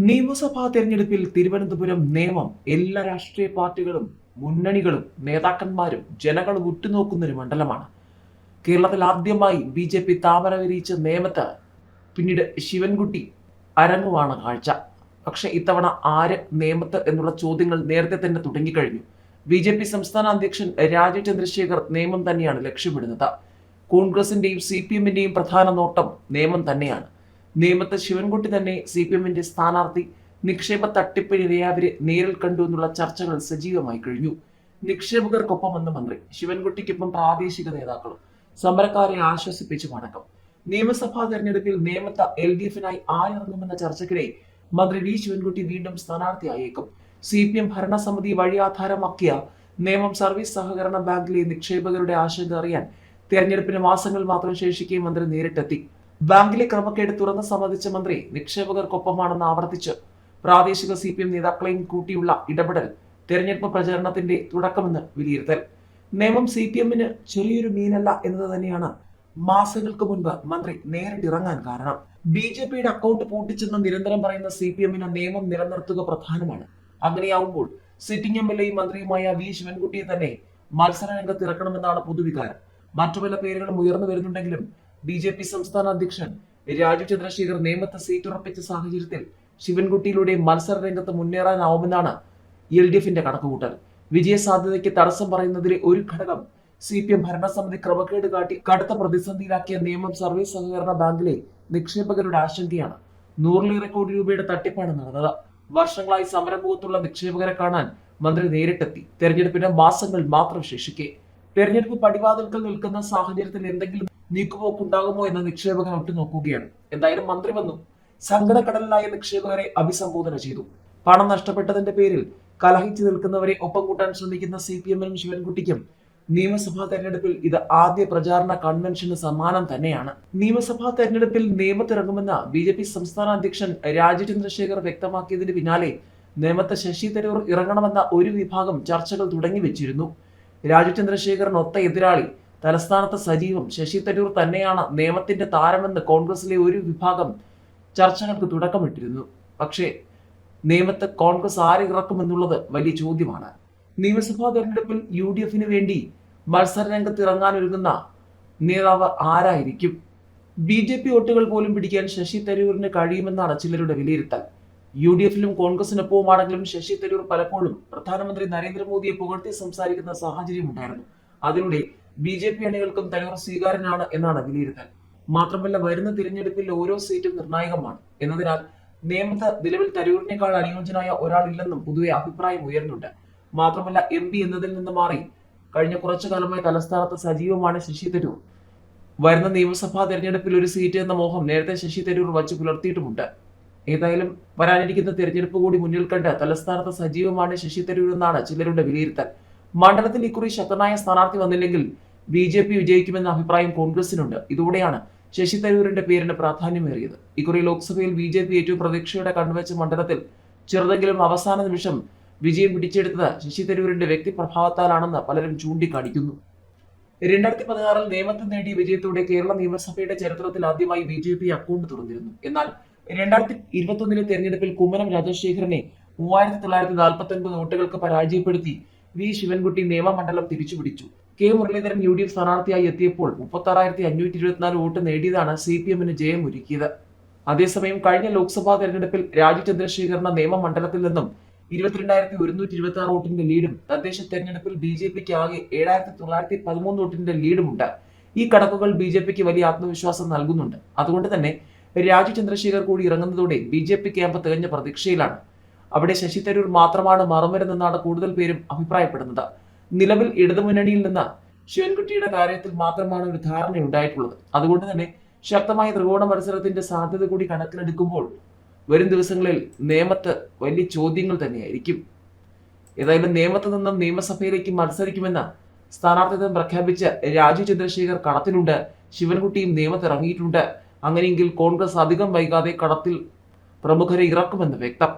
നിയമസഭാ തെരഞ്ഞെടുപ്പിൽ തിരുവനന്തപുരം നേമം എല്ലാ രാഷ്ട്രീയ പാർട്ടികളും മുന്നണികളും നേതാക്കന്മാരും ജനങ്ങളും ഉറ്റുനോക്കുന്ന ഒരു മണ്ഡലമാണ്. കേരളത്തിൽ ആദ്യമായി BJP താമര വിരിയിച്ച നേമത്ത് പിന്നീട് ശിവൻകുട്ടി അരങ്ങുവാണ് കാഴ്ച. പക്ഷെ ഇത്തവണ ആര് നേമത്ത് എന്നുള്ള ചോദ്യങ്ങൾ നേരത്തെ തന്നെ തുടങ്ങിക്കഴിഞ്ഞു. BJP സംസ്ഥാന അധ്യക്ഷൻ രാജീവ് ചന്ദ്രശേഖർ നേമം തന്നെയാണ് ലക്ഷ്യമിടുന്നത്. കോൺഗ്രസിന്റെയും CPM-ന്റെയും പ്രധാന നോട്ടം നേമം തന്നെയാണ്. നേമത്ത് ശിവൻകുട്ടി തന്നെ CPM-ന്റെ സ്ഥാനാർത്ഥി. നിക്ഷേപ തട്ടിപ്പിനിരയാവരെ നേരിൽ കണ്ടു എന്നുള്ള ചർച്ചകൾ സജീവമായി കഴിഞ്ഞു. നിക്ഷേപകർക്കൊപ്പമെന്ന് മന്ത്രി, ശിവൻകുട്ടിക്കൊപ്പം പ്രാദേശിക നേതാക്കളും സമരക്കാരെ ആശ്വസിപ്പിച്ചു മടക്കം. നിയമസഭാ തെരഞ്ഞെടുപ്പിൽ നേമത്ത് LDF-നായി ആരിറങ്ങുമെന്ന ചർച്ചയ്ക്കിടെ മന്ത്രി V ശിവൻകുട്ടി വീണ്ടും സ്ഥാനാർത്ഥിയായേക്കും. CPM ഭരണസമിതി വഴിയാധാരമാക്കിയ നേമം സർവീസ് സഹകരണ ബാങ്കിലെ നിക്ഷേപകരുടെ ആശങ്ക അറിയാൻ തെരഞ്ഞെടുപ്പിന് മാസങ്ങൾ മാത്രം ശേഷിക്കെ മന്ത്രി നേരിട്ടെത്തി. ബാങ്കിലെ ക്രമക്കേട് തുറന്ന് സമ്മതിച്ച മന്ത്രി നിക്ഷേപകർക്കൊപ്പമാണെന്ന് ആവർത്തിച്ച് പ്രാദേശിക CPM നേതാക്കളെയും കൂട്ടിയുള്ള ഇടപെടൽ തെരഞ്ഞെടുപ്പ് പ്രചരണത്തിന്റെ തുടക്കമെന്ന് വിലയിരുത്തൽ. നേമം CPM-ന് ചെറിയൊരു മീനല്ല എന്നത് തന്നെയാണ് മാസങ്ങൾക്ക് മുൻപ് മന്ത്രി നേരിട്ടിറങ്ങാൻ കാരണം. BJP-യുടെ അക്കൗണ്ട് പൂട്ടിച്ചെന്ന് നിരന്തരം പറയുന്ന CPM-ന് നിയമം നിലനിർത്തുക പ്രധാനമാണ്. അങ്ങനെയാവുമ്പോൾ സിറ്റിംഗ് MLA-യും മന്ത്രിയുമായ V ശിവൻകുട്ടിയെ തന്നെ മത്സര രംഗത്ത് ഇറക്കണമെന്നാണ് പൊതുവികാരം. മറ്റു പല പേരുകളും ഉയർന്നു വരുന്നുണ്ടെങ്കിലും BJP സംസ്ഥാന അധ്യക്ഷൻ രാജീവ് ചന്ദ്രശേഖർ നേമത്ത് സീറ്റ് ഉറപ്പിച്ച സാഹചര്യത്തിൽ ശിവൻകുട്ടിയിലൂടെ മത്സര രംഗത്ത് മുന്നേറാനാവുമെന്നാണ് LDF-ന്റെ കണക്കുകൂട്ടൽ. വിജയ സാധ്യതയ്ക്ക് തടസ്സം പറയുന്നതിലെ ഒരു ഘടകം CPM ഭരണസമിതി ക്രമക്കേട് കാട്ടി കടുത്ത പ്രതിസന്ധിയിലാക്കിയ നേമം സർവീസ് സഹകരണ ബാങ്കിലെ നിക്ഷേപകരുടെ ആശങ്കയാണ്. 100-ലേറെ കോടി രൂപയുടെ തട്ടിപ്പാണ് നടന്നത്. വർഷങ്ങളായി സമരമുഖത്തുള്ള നിക്ഷേപകരെ കാണാൻ മന്ത്രി നേരിട്ടെത്തി. തെരഞ്ഞെടുപ്പിന് മാസങ്ങൾ മാത്രം ശേഷിക്കെ തെരഞ്ഞെടുപ്പ് പടിവാതിൽക്കൽ നിൽക്കുന്ന സാഹചര്യത്തിൽ എന്തെങ്കിലും നീക്കുപോക്കുണ്ടാകുമോ എന്ന നിക്ഷേപകർ ഒട്ടുനോക്കുകയാണ്. എന്തായാലും മന്ത്രി വന്നു. സങ്കടക്കടലിലായ നിക്ഷേപകരെ അഭിസംബോധന ചെയ്തു. പണം നഷ്ടപ്പെട്ടതിന്റെ പേരിൽ കലഹിച്ചു നിൽക്കുന്നവരെ ഒപ്പം കൂട്ടാൻ ശ്രമിക്കുന്ന CPM-നും ശിവൻകുട്ടിക്കും നിയമസഭാ തെരഞ്ഞെടുപ്പിൽ ഇത് ആദ്യ പ്രചാരണ കൺവെൻഷന് സമാനം തന്നെയാണ്. നിയമസഭാ തെരഞ്ഞെടുപ്പിൽ നേമത്തിറങ്ങുമെന്ന് BJP സംസ്ഥാന അധ്യക്ഷൻ രാജീവ് ചന്ദ്രശേഖർ വ്യക്തമാക്കിയതിന് പിന്നാലെ നേമത്ത് ശശി തരൂർ ഇറങ്ങണമെന്ന ഒരു വിഭാഗം ചർച്ചകൾ തുടങ്ങി വെച്ചിരുന്നു. രാജീവ് ചന്ദ്രശേഖറിന് ഒത്ത എതിരാളി തലസ്ഥാനത്ത് സജീവം ശശി തരൂർ തന്നെയാണ് നേമത്തിന്റെ താരമെന്ന് കോൺഗ്രസിലെ ഒരു വിഭാഗം ചർച്ചകൾക്ക് തുടക്കമിട്ടിരുന്നു. പക്ഷേ നേമത്ത് കോൺഗ്രസ് ആരെ ഇറക്കുമെന്നുള്ളത് വലിയ ചോദ്യമാണ്. നിയമസഭാ തെരഞ്ഞെടുപ്പിൽ UDF-ന് വേണ്ടി മത്സര രംഗത്ത് ഇറങ്ങാനൊരുങ്ങുന്ന നേതാവ് ആരായിരിക്കും? BJP വോട്ടുകൾ പോലും പിടിക്കാൻ ശശി തരൂരിന് കഴിയുമെന്നാണ് ചിലരുടെ വിലയിരുത്തൽ. UDF-ലും കോൺഗ്രസിനൊപ്പവുമാണെങ്കിലും ശശി തരൂർ പലപ്പോഴും പ്രധാനമന്ത്രി നരേന്ദ്രമോദിയെ പുകഴ്ത്തി സംസാരിക്കുന്ന സാഹചര്യം ഉണ്ടായിരുന്നു. അതിലൂടെ BJP അണികൾക്കും തരൂർ സ്വീകാര്യനാണ് എന്നാണ് വിലയിരുത്തൽ. മാത്രമല്ല, വരുന്ന തിരഞ്ഞെടുപ്പിൽ ഓരോ സീറ്റും നിർണായകമാണ് എന്നതിനാൽ നേമത്ത് നിലവിൽ തരൂരിനേക്കാൾ അനുയോജ്യനായ ഒരാളില്ലെന്നും പൊതുവെ അഭിപ്രായം ഉയർന്നുണ്ട്. മാത്രമല്ല, MP എന്നതിൽ നിന്ന് മാറി കഴിഞ്ഞ കുറച്ചു കാലമായി തലസ്ഥാനത്ത് സജീവമാണ് ശശി തരൂർ. വരുന്ന നിയമസഭാ തെരഞ്ഞെടുപ്പിൽ ഒരു സീറ്റ് എന്ന മോഹം നേരത്തെ ശശി തരൂർ വച്ച് പുലർത്തിയിട്ടുമുണ്ട്. ഏതായാലും വരാനിരിക്കുന്ന തെരഞ്ഞെടുപ്പ് കൂടി മുന്നിൽ കണ്ട് തലസ്ഥാനത്ത് സജീവമാണ് ശശി തരൂർ എന്നാണ് ചിലരുടെ വിലയിരുത്തൽ. മണ്ഡലത്തിൽ ഇക്കുറി ശക്തനായ സ്ഥാനാർത്ഥി വന്നില്ലെങ്കിൽ BJP വിജയിക്കുമെന്ന അഭിപ്രായം കോൺഗ്രസിനുണ്ട്. ഇതോടെയാണ് ശശി തരൂരിന്റെ പേരിന് പ്രാധാന്യമേറിയത്. ഇക്കുറി ലോക്സഭയിൽ BJP ഏറ്റവും പ്രതീക്ഷയുടെ കണ്ണുവെച്ച മണ്ഡലത്തിൽ ചെറുതെങ്കിലും അവസാന നിമിഷം വിജയം പിടിച്ചെടുത്തത് ശശി തരൂരിന്റെ വ്യക്തിപ്രഭാവത്താലാണെന്ന് പലരും ചൂണ്ടിക്കാണിക്കുന്നു. 2016-ൽ നേമത്ത് നേടിയ വിജയത്തോടെ കേരള നിയമസഭയുടെ ചരിത്രത്തിൽ ആദ്യമായി BJP അക്കൗണ്ട് തുറന്നിരുന്നു. എന്നാൽ 2021-ലെ തെരഞ്ഞെടുപ്പിൽ കുമ്മനം രാജശേഖരനെ 3949 വോട്ടുകൾക്ക് പരാജയപ്പെടുത്തി V Sivankutty നേമമണ്ഡലം തിരിച്ചുപിടിച്ചു. K Muraleedharan UDF സ്ഥാനാർത്ഥിയായി എത്തിയപ്പോൾ 36,524 വോട്ട് നേടിയതാണ് CPM-ന് ജയമൊരുക്കിയത്. അതേസമയം കഴിഞ്ഞ ലോക്സഭാ തെരഞ്ഞെടുപ്പിൽ രാജീവ് ചന്ദ്രശേഖറിന് നേമമണ്ഡലത്തിൽ നിന്നും 22,126 വോട്ടിന്റെ ലീഡും തദ്ദേശ തെരഞ്ഞെടുപ്പിൽ BJP-ക്ക് ആകെ 7,913 വോട്ടിന്റെ ലീഡുമുണ്ട്. ഈ കണക്കുകൾ BJP-ക്ക് വലിയ ആത്മവിശ്വാസം നൽകുന്നുണ്ട്. അതുകൊണ്ട് തന്നെ രാജീവ് ചന്ദ്രശേഖർ കൂടി ഇറങ്ങുന്നതോടെ BJP ക്യാമ്പ് തികഞ്ഞ പ്രതീക്ഷയിലാണ്. അവിടെ ശശി തരൂർ മാത്രമാണ് മറുമരുന്നെന്നാണ് കൂടുതൽ പേരും അഭിപ്രായപ്പെടുന്നത്. നിലവിൽ ഇടതുമുന്നണിയിൽ നിന്ന് ശിവൻകുട്ടിയുടെ കാര്യത്തിൽ മാത്രമാണ് ഒരു ധാരണയുണ്ടായിട്ടുള്ളത്. അതുകൊണ്ട് തന്നെ ശക്തമായ ത്രികോണ മത്സരത്തിന്റെ സാധ്യത കൂടി കണക്കിലെടുക്കുമ്പോൾ വരും ദിവസങ്ങളിൽ നേമത്ത് വലിയ ചോദ്യങ്ങൾ തന്നെയായിരിക്കും. ഏതായാലും നേമത്ത് നിന്നും നിയമസഭയിലേക്ക് മത്സരിക്കുമെന്ന് സ്ഥാനാർത്ഥിത്വം പ്രഖ്യാപിച്ച് രാജീവ് ചന്ദ്രശേഖർ കളത്തിലുണ്ട്. ശിവൻകുട്ടിയും നേമത്ത് ഇറങ്ങിയിട്ടുണ്ട്. അങ്ങനെയെങ്കിൽ കോൺഗ്രസ് അധികം വൈകാതെ കളത്തിൽ പ്രമുഖരെ ഇറക്കുമെന്ന് വ്യക്തം.